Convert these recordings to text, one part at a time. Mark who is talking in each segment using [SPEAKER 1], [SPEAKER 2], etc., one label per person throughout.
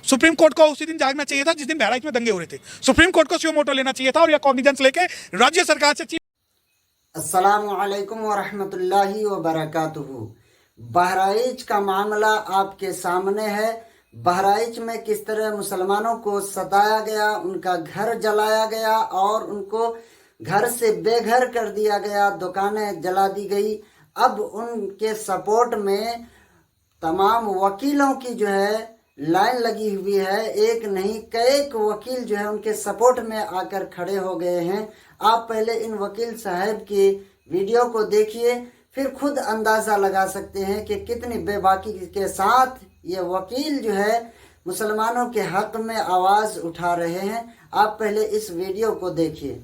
[SPEAKER 1] Supreme court को उसी दिन जागना चाहिए था जिस दिन बहराइच में दंगे हो रहे थे। सुप्रीम कोर्ट को सुओ मोटो लेना चाहिए था और यह कॉग्निजेंस लेके राज्य सरकार से
[SPEAKER 2] अस्सलामु अलैकुम वरहमतुल्लाहि वबरकातुहू। बहराइच का मामला आपके सामने है। बहराइच में किस तरह मुसलमानों को सताया गया, उनका घर जलाया गया और उनको घर से बेघर कर दिया गया, दुकानें जला दी गई। अब उनके सपोर्ट में तमाम वकीलों की जो है लाइन लगी हुई है। एक नहीं कई वकील जो है उनके सपोर्ट में आकर खड़े हो गए हैं। आप पहले इन वकील साहब की वीडियो को देखिए, फिर खुद अंदाज़ा लगा सकते हैं कि कितनी बेबाकी के साथ ये वकील जो है मुसलमानों के हक में आवाज़ उठा रहे हैं। आप पहले इस वीडियो को देखिए।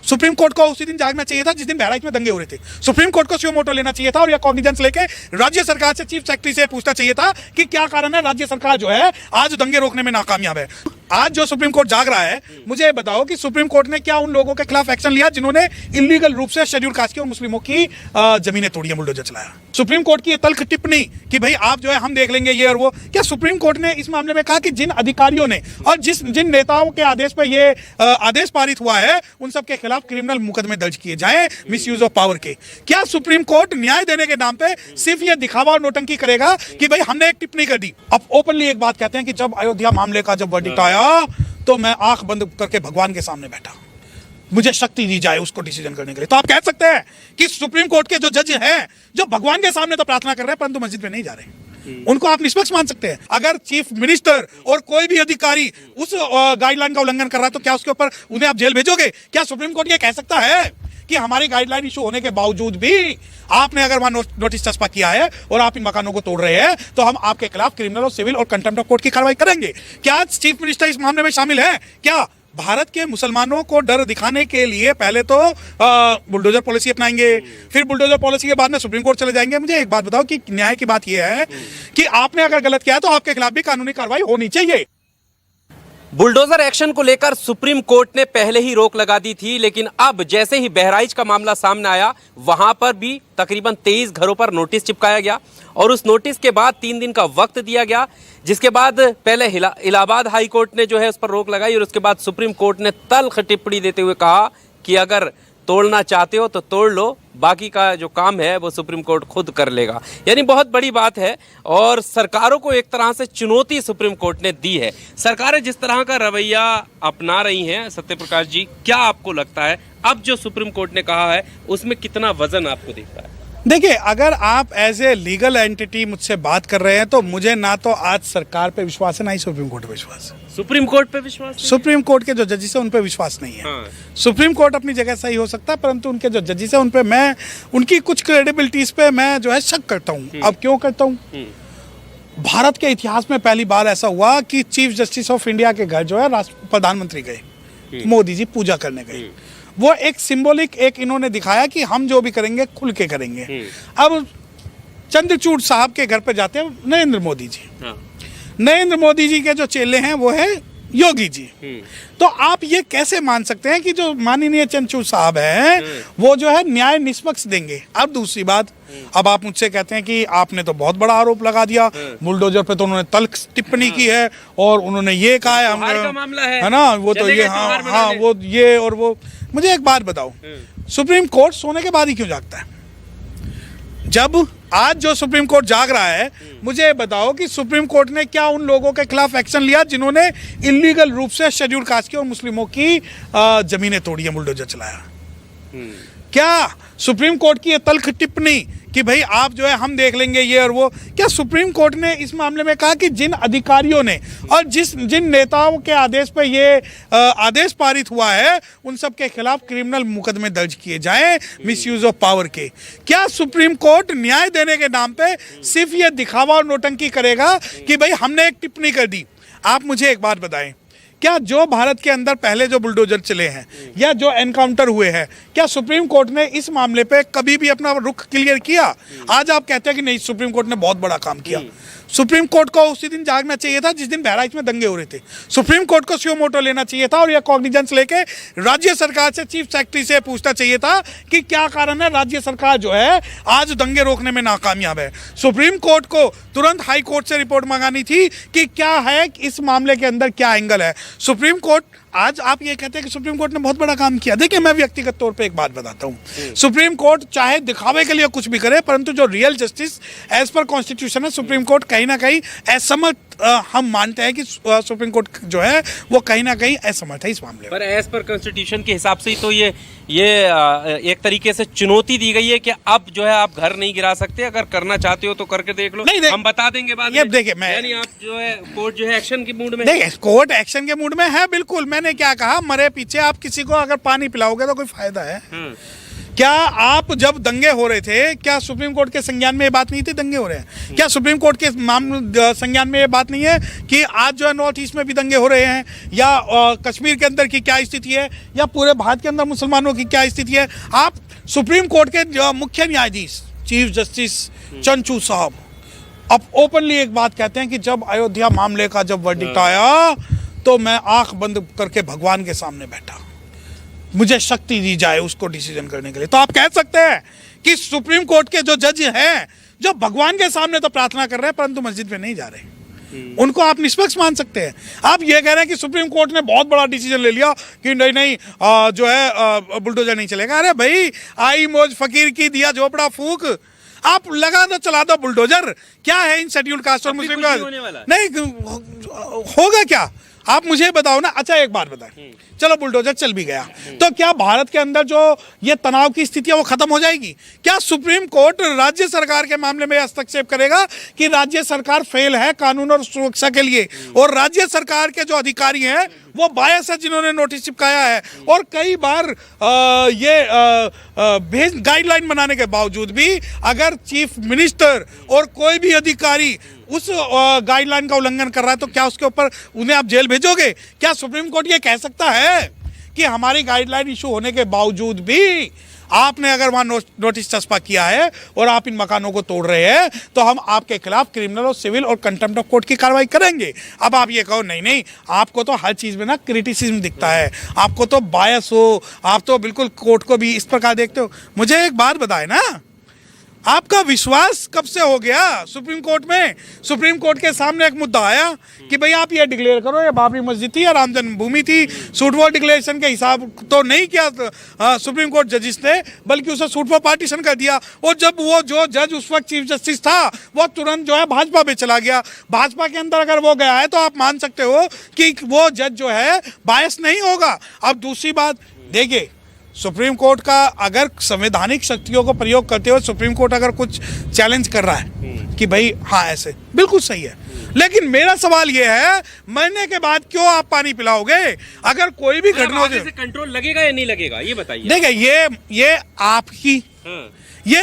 [SPEAKER 1] सुप्रीम कोर्ट को उसी दिन जागना चाहिए था जिस दिन बहराइच में दंगे हो रहे थे। सुप्रीम कोर्ट को सुओ मोटो लेना चाहिए था और यह कॉग्निजेंस लेके राज्य सरकार से, चीफ सेक्रेटरी से पूछना चाहिए था कि क्या कारण है राज्य सरकार जो है आज दंगे रोकने में नाकामयाब है। आज जो सुप्रीम कोर्ट जाग रहा है, मुझे बताओ कि सुप्रीम कोर्ट ने क्या उन लोगों के खिलाफ एक्शन लिया जिन्होंने इलीगल रूप से शेड्यूल कास्ट की और मुस्लिमों की जमीनें तोड़ी है, बुलडोजर चलाया। सुप्रीम कोर्ट की ये तल्ख टिप्पणी कि भाई आप जो है हम देख लेंगे ये और वो, क्या सुप्रीम कोर्ट ने इस मामले में कहा कि जिन अधिकारियों ने और जिन नेताओं के आदेश पर ये आदेश पारित हुआ है उन सब के खिलाफ क्रिमिनल मुकदमे दर्ज किए जाएं मिसयूज ऑफ पावर के? क्या सुप्रीम कोर्ट न्याय देने के नाम पे सिर्फ ये दिखावा और नोटंकी करेगा कि भाई हमने एक टिप्पणी कर दी? अब ओपनली एक बात कहते हैं कि जब अयोध्या मामले का जब वर्डिक्ट आया तो मैं आंख बंद करके भगवान के सामने बैठा, मुझे शक्ति दी जाए उसको डिसीजन करने के लिए। तो आप कह सकते हैं कि सुप्रीम कोर्ट के जो जज हैं जो भगवान के सामने तो प्रार्थना कर रहे हैं परंतु मस्जिद में नहीं जा रहे, उनको आप निष्पक्ष मान सकते हैं? अगर चीफ मिनिस्टर और कोई भी अधिकारी उस गाइडलाइन का उल्लंघन कर रहा है तो क्या उसके ऊपर उन्हें आप जेल भेजोगे? क्या सुप्रीम कोर्ट ये कह सकता है कि हमारी गाइडलाइन इशू होने के बावजूद भी आपने अगर वहां नोटिस चस्पा किया है और आप इन मकानों को तोड़ रहे हैं तो हम आपके खिलाफ क्रिमिनल और सिविल और कंटेम्प्ट ऑफ कोर्ट की कार्रवाई करेंगे? क्या चीफ मिनिस्टर इस मामले में शामिल है? क्या भारत के मुसलमानों को डर दिखाने के लिए पहले तो बुलडोजर पॉलिसी अपनाएंगे, फिर बुलडोजर पॉलिसी के बाद में सुप्रीम कोर्ट चले जाएंगे? मुझे एक बात बताओ कि न्याय की बात यह है कि आपने अगर गलत किया है तो आपके खिलाफ भी कानूनी कार्रवाई होनी चाहिए।
[SPEAKER 3] बुलडोजर एक्शन को लेकर सुप्रीम कोर्ट ने पहले ही रोक लगा दी थी, लेकिन अब जैसे ही बहराइच का मामला सामने आया वहां पर भी तकरीबन 23 घरों पर नोटिस चिपकाया गया और उस नोटिस के बाद 3 दिन का वक्त दिया गया, जिसके बाद पहले इलाहाबाद हाई कोर्ट ने जो है उस पर रोक लगाई और उसके बाद सुप्रीम कोर्ट ने तल्ख टिप्पणी देते हुए कहा कि अगर तोड़ना चाहते हो तो तोड़ लो, बाकी का जो काम है वो सुप्रीम कोर्ट खुद कर लेगा। यानी बहुत बड़ी बात है और सरकारों को एक तरह से चुनौती सुप्रीम कोर्ट ने दी है। सरकारें जिस तरह का रवैया अपना रही हैं, सत्य प्रकाश जी, क्या आपको लगता है अब जो सुप्रीम कोर्ट ने कहा है उसमें कितना वजन आपको दिखता है?
[SPEAKER 1] देखिए, अगर आप एज ए लीगल एंटिटी मुझसे बात कर रहे हैं तो मुझे ना तो आज सरकार पे विश्वास है ना ही सुप्रीम कोर्ट पे विश्वास है।
[SPEAKER 3] सुप्रीम कोर्ट पे विश्वास?
[SPEAKER 1] सुप्रीम कोर्ट के जो जजेस हैं उन पे विश्वास नहीं है। हाँ। सुप्रीम कोर्ट अपनी जगह सही हो सकता है परंतु उनके जो जजेस हैं उन पे मैं उनकी कुछ क्रेडिबिलिटीज पे मैं जो है शक करता हूँ। अब क्यों करता हूँ? भारत के इतिहास में पहली बार ऐसा हुआ कि चीफ जस्टिस ऑफ इंडिया के घर जो है प्रधानमंत्री गए, मोदी जी पूजा करने गए। वो एक सिंबॉलिक एक इन्होंने दिखाया कि हम जो भी करेंगे खुल के करेंगे। अब चंद्रचूड़ साहब के घर पे जाते हैं नरेंद्र मोदी जी। हाँ। नरेंद्र मोदी जी के जो चेले हैं वो है योगी जी। तो आप ये कैसे मान सकते हैं कि जो माननीय चंद्रचूड़ साहब हैं वो जो है न्याय निष्पक्ष देंगे? अब दूसरी बात, अब आप मुझसे कहते हैं कि आपने तो बहुत बड़ा आरोप लगा दिया, बुलडोजर पे तो उन्होंने तल्ख टिप्पणी की है और उन्होंने ये कहा है हमने, है ना, वो तो ये हाँ वो ये और वो। मुझे एक बात बताओ, सुप्रीम कोर्ट सोने के बाद ही क्यों जागता है? जब आज जो सुप्रीम कोर्ट जाग रहा है, मुझे बताओ कि सुप्रीम कोर्ट ने क्या उन लोगों के खिलाफ एक्शन लिया जिन्होंने इलीगल रूप से शेड्यूल कास्ट की और मुस्लिमों की जमीनें तोड़ी है, बुलडोजर चलाया? क्या सुप्रीम कोर्ट की ये तल्ख टिप्पणी कि भाई आप जो है हम देख लेंगे ये और वो, क्या सुप्रीम कोर्ट ने इस मामले में कहा कि जिन अधिकारियों ने और जिन नेताओं के आदेश पर ये आदेश पारित हुआ है उन सब के खिलाफ क्रिमिनल मुकदमे दर्ज किए जाएं मिसयूज ऑफ पावर के? क्या सुप्रीम कोर्ट न्याय देने के नाम पे सिर्फ ये दिखावा और नोटंकी करेगा कि भाई हमने एक टिप्पणी कर दी? आप मुझे एक बात बताएं, क्या जो भारत के अंदर पहले जो बुलडोजर चले हैं या जो एनकाउंटर हुए हैं, क्या सुप्रीम कोर्ट ने इस मामले पे कभी भी अपना रुख क्लियर किया? आज आप कहते हैं कि नहीं सुप्रीम कोर्ट ने बहुत बड़ा काम किया। सुप्रीम कोर्ट को उसी दिन जागना चाहिए था जिस दिन बहराइच में दंगे हो रहे थे। सुप्रीम कोर्ट को सुओ मोटो लेना चाहिए था और यह कॉग्निजेंस लेके राज्य सरकार से, चीफ सेक्रेटरी से पूछना चाहिए था कि क्या कारण है राज्य सरकार जो है आज दंगे रोकने में नाकामयाब है। सुप्रीम कोर्ट को तुरंत हाई कोर्ट से रिपोर्ट मंगानी थी कि क्या है इस मामले के अंदर, क्या एंगल है। सुप्रीम कोर्ट, आज आप ये कहते हैं कि सुप्रीम कोर्ट ने बहुत बड़ा काम किया। देखिए, मैं व्यक्तिगत तौर पे एक बात बताता हूँ, सुप्रीम कोर्ट चाहे दिखावे के लिए कुछ भी करे, परंतु जो real justice as per constitution है, सुप्रीम कोर्ट कहीं ना कहीं असमर्थ, हम मानते हैं कि सुप्रीम कोर्ट जो है वो कहीं ना कहीं असमर्थ है इस मामले में।
[SPEAKER 3] पर एज पर कॉन्स्टिट्यूशन के हिसाब से ही तो ये एक तरीके से चुनौती दी गई है कि अब जो है आप घर नहीं गिरा सकते, अगर करना चाहते हो तो करके देख लो, हम बता देंगे बाद में।
[SPEAKER 1] देखिए, मैं
[SPEAKER 3] यानी आप जो है कोर्ट जो है एक्शन के मूड में,
[SPEAKER 1] देखिए कोर्ट एक्शन के मूड में है, बिल्कुल। मैंने क्या कहा, मरे पीछे आप किसी को अगर पानी पिलाओगे तो कोई फायदा है? क्या आप जब दंगे हो रहे थे, क्या सुप्रीम कोर्ट के संज्ञान में ये बात नहीं थी दंगे हो रहे हैं? क्या सुप्रीम कोर्ट के संज्ञान में ये बात नहीं है कि आज जो है नॉर्थ ईस्ट में भी दंगे हो रहे हैं, या कश्मीर के अंदर की क्या स्थिति है, या पूरे भारत के अंदर मुसलमानों की क्या स्थिति है? आप सुप्रीम कोर्ट के जो मुख्य न्यायाधीश चीफ जस्टिस चंचू साहब अब ओपनली एक बात कहते हैं कि जब अयोध्या मामले का जब वर्डिक्ट आया तो मैं आंख बंद करके भगवान के सामने बैठा, मुझे शक्ति दी जाए उसको डिसीजन करने के लिए। तो आप कह सकते हैं कि सुप्रीम कोर्ट के जो जज हैं, जो भगवान के सामने तो प्रार्थना कर रहे हैं परंतु मस्जिद में नहीं जा रहे, उनको आप निष्पक्ष मान सकते हैं? आप ये कह रहे हैं कि सुप्रीम कोर्ट ने बहुत बड़ा डिसीजन ले लिया कि नहीं जो है बुलडोजर नहीं चलेगा। अरे भाई, आई मौज फकीर की दिया झोपड़ा फूक, आप लगा दो, चला दो बुलडोजर। क्या है इन शेड्यूल्ड कास्ट और मुस्लिम का? नहीं होगा क्या, आप मुझे बताओ ना। अच्छा, एक बात बताएं, चलो बुलडोजर चल भी गया तो क्या भारत के अंदर जो ये तनाव की स्थिति है वो खत्म हो जाएगी? क्या सुप्रीम कोर्ट राज्य सरकार के मामले में हस्तक्षेप करेगा कि राज्य सरकार फेल है कानून और सुरक्षा के लिए, और राज्य सरकार के जो अधिकारी हैं वो बायस है जिन्होंने नोटिस चिपकाया है, और कई बार गाइडलाइन बनाने के बावजूद भी अगर चीफ मिनिस्टर और कोई भी अधिकारी उस गाइडलाइन का उल्लंघन कर रहा है तो क्या उसके ऊपर उन्हें आप जेल भेजोगे? क्या सुप्रीम कोर्ट ये कह सकता है कि हमारी गाइडलाइन इशू होने के बावजूद भी आपने अगर वहां नोटिस चस्पा किया है और आप इन मकानों को तोड़ रहे हैं तो हम आपके खिलाफ क्रिमिनल और सिविल और कंटेम्प्ट ऑफ कोर्ट की कार्रवाई करेंगे? अब आप ये कहो नहीं, आपको तो हर चीज में ना क्रिटिसिज्म दिखता है, आपको तो बायस हो, आप तो बिल्कुल कोर्ट को भी इस प्रकार देखते हो। मुझे एक बात बताए ना, आपका विश्वास कब से हो गया सुप्रीम कोर्ट में? सुप्रीम कोर्ट के सामने एक मुद्दा आया कि भाई आप ये डिक्लेयर करो ये बाबरी मस्जिद थी या राम जन्मभूमि थी। सूटफॉर डिक्लेरेशन के हिसाब तो नहीं किया सुप्रीम कोर्ट जजिस ने, बल्कि उसे सूटफॉर पार्टीशन कर दिया। और जब वो जो जज उस वक्त चीफ जस्टिस था वो तुरंत जो है भाजपा में चला गया। भाजपा के अंदर अगर वो गया है तो आप मान सकते हो कि वो जज जो है बायस नहीं होगा। अब दूसरी बात देखिए, सुप्रीम कोर्ट का अगर संवैधानिक शक्तियों को प्रयोग करते हुए सुप्रीम कोर्ट अगर कुछ चैलेंज कर रहा है कि भाई हाँ ऐसे, बिल्कुल सही है, लेकिन मेरा सवाल ये है मरने के बाद क्यों आप पानी पिलाओगे? अगर कोई भी घटना हो जाए
[SPEAKER 3] कंट्रोल लगेगा या नहीं लगेगा, ये बताइए।
[SPEAKER 1] देखिए, ये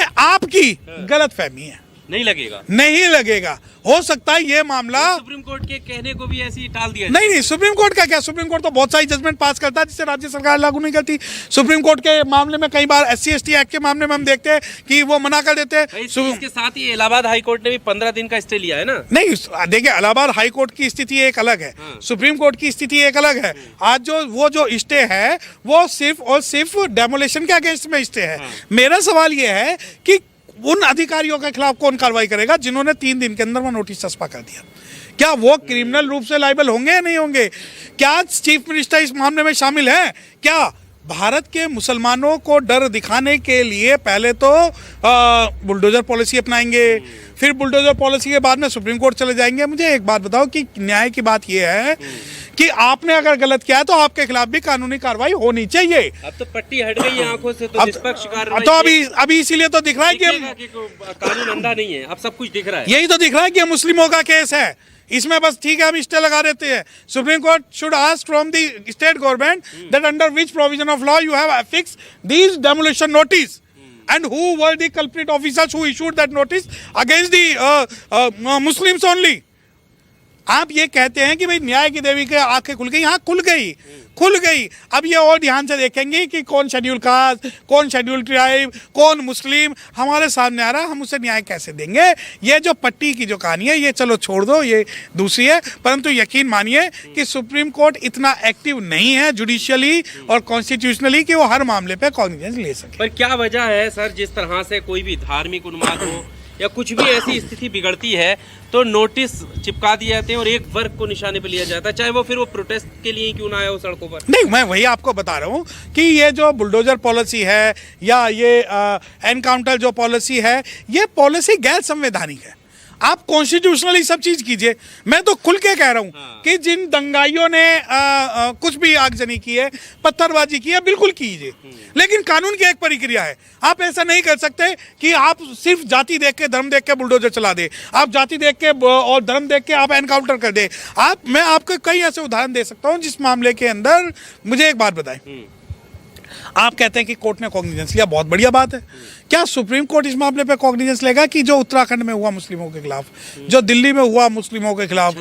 [SPEAKER 1] आपकी गलतफहमी है।
[SPEAKER 3] नहीं लगेगा,
[SPEAKER 1] नहीं लगेगा। हो सकता है ये मामला
[SPEAKER 3] सुप्रीम कोर्ट के कहने को भी ऐसे ही टाल दिया।
[SPEAKER 1] नहीं, सुप्रीम कोर्ट का क्या, सुप्रीम कोर्ट तो बहुत सारी जजमेंट पास करता है जिससे राज्य सरकार लागू नहीं करती। सुप्रीम कोर्ट के मामले में कई बार SC/ST एक्ट के मामले में हम देखते हैं कि वो मना कर देते हैं।
[SPEAKER 3] इसके साथ ही इलाहाबाद हाई कोर्ट ने भी 15 दिन का स्टे लिया है ना।
[SPEAKER 1] नहीं, देखिए इलाहाबाद हाई कोर्ट की स्थिति एक अलग है, सुप्रीम कोर्ट की स्थिति एक अलग है। आज वो जो स्टे है वो सिर्फ और सिर्फ डेमोलेशन के अगेंस्ट में स्टे है। मेरा सवाल ये है कि उन अधिकारियों के खिलाफ कौन कार्रवाई करेगा जिन्होंने 3 दिन के अंदर वो नोटिस चस्पा कर दिया? क्या वो क्रिमिनल रूप से लायबल होंगे या नहीं होंगे? क्या चीफ मिनिस्टर इस मामले में शामिल हैं? क्या भारत के मुसलमानों को डर दिखाने के लिए पहले तो बुलडोजर पॉलिसी अपनाएंगे, फिर बुलडोजर पॉलिसी के बाद में सुप्रीम कोर्ट चले जाएंगे? मुझे एक बात बताओ कि न्याय की बात यह है कि आपने अगर गलत किया है तो आपके खिलाफ भी कानूनी कार्रवाई होनी चाहिए।
[SPEAKER 3] अब तो पट्टी हट गई है आंखों से, तो निष्पक्ष कार्रवाई
[SPEAKER 1] तो अभी इसीलिए तो दिख रहा है कि
[SPEAKER 3] कानून अंधा नहीं है, अब सब कुछ दिख रहा है।
[SPEAKER 1] यही तो दिख रहा है कि मुस्लिमों का केस है, इसमें बस ठीक है हम स्टे लगा देते हैं। Supreme Court should ask from the state government that under which provision of law you have affixed these demolition notice and who were the culprit officers who issued that notice against the Muslims only. आप ये कहते हैं कि भाई न्याय की देवी के आंखें खुल गई, हाँ खुल गई। अब ये और ध्यान से देखेंगे कि कौन शेड्यूल कास्ट, कौन शेड्यूल ट्राइब, कौन मुस्लिम हमारे सामने आ रहा है, हम उसे न्याय कैसे देंगे। ये जो पट्टी की जो कहानी है ये चलो छोड़ दो, ये दूसरी है। परंतु यकीन मानिए कि सुप्रीम कोर्ट इतना एक्टिव नहीं है जुडिशियली और कॉन्स्टिट्यूशनली कि वो हर मामले पे कॉग्निजेंस ले सके।
[SPEAKER 3] पर क्या वजह है सर, जिस तरह से कोई भी धार्मिक उन्माद हो या कुछ भी ऐसी स्थिति बिगड़ती है तो नोटिस चिपका दिए जाते हैं और एक वर्ग को निशाने पे लिया जाता है, चाहे वो फिर वो प्रोटेस्ट के लिए क्यों ना आया हो सड़कों पर।
[SPEAKER 1] नहीं, मैं वही आपको बता रहा हूँ कि ये जो बुलडोजर पॉलिसी है या ये एनकाउंटर जो पॉलिसी है, ये पॉलिसी गैर संवैधानिक है। आप कॉन्स्टिट्यूशनली सब चीज कीजिए। मैं तो खुल के कह रहा हूँ कि जिन दंगाइयों ने कुछ भी आगजनी की है, पत्थरबाजी की है, बिल्कुल कीजिए, लेकिन कानून की एक प्रक्रिया है। आप ऐसा नहीं कर सकते कि आप सिर्फ जाति देख के, धर्म देख के बुलडोजर चला दे, आप जाति देख के और धर्म देख के आप एनकाउंटर कर दे। मैं आपको कई ऐसे उदाहरण दे सकता हूँ जिस मामले के अंदर। मुझे एक बात बताएं, आप कहते हैं कि कोर्ट ने कॉग्निजेंस लिया, बहुत बढ़िया बात है। क्या सुप्रीम कोर्ट इस मामले पे कॉग्निजेंस लेगा कि जो उत्तराखंड में हुआ मुस्लिमों के खिलाफ, जो दिल्ली में हुआ मुस्लिमों के खिलाफ,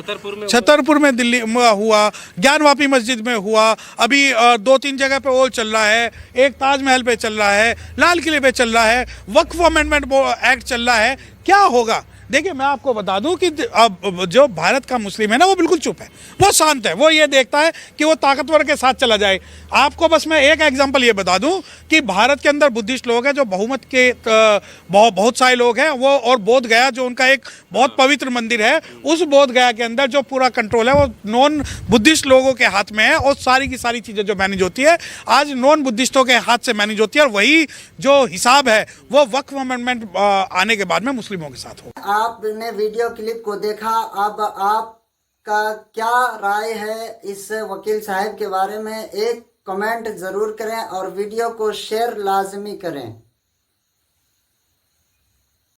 [SPEAKER 1] छतरपुर में दिल्ली में हुआ, ज्ञानवापी मस्जिद में हुआ, अभी 2-3 जगह पे वो चल रहा है, एक ताजमहल पे चल रहा है, लाल किले पे चल रहा है, वक्फ अमेंडमेंट एक्ट चल रहा है, क्या होगा? देखिए, मैं आपको बता दूं कि अब जो भारत का मुस्लिम है ना, वो बिल्कुल चुप है, वो शांत है, वो ये देखता है कि वो ताकतवर के साथ चला जाए। आपको बस मैं एक एग्जांपल ये बता दूं कि भारत के अंदर बुद्धिस्ट लोग हैं जो बहुमत के बहुत सारे लोग हैं वो, और बोध गया जो उनका एक बहुत पवित्र मंदिर है, उस बोध गया के अंदर जो पूरा कंट्रोल है वो नॉन बुद्धिस्ट लोगों के हाथ में है, और सारी की सारी चीज़ें जो मैनेज होती है आज नॉन बुद्धिस्टों के हाथ से मैनेज होती है, और वही जो हिसाब है वो वक्फ अमेंडमेंट आने के बाद में मुस्लिमों के साथ होगा।
[SPEAKER 2] आपने वीडियो क्लिप को देखा, अब आपका क्या राय है इस वकील साहब के बारे में? एक कमेंट जरूर करें और वीडियो को शेयर लाजमी करें।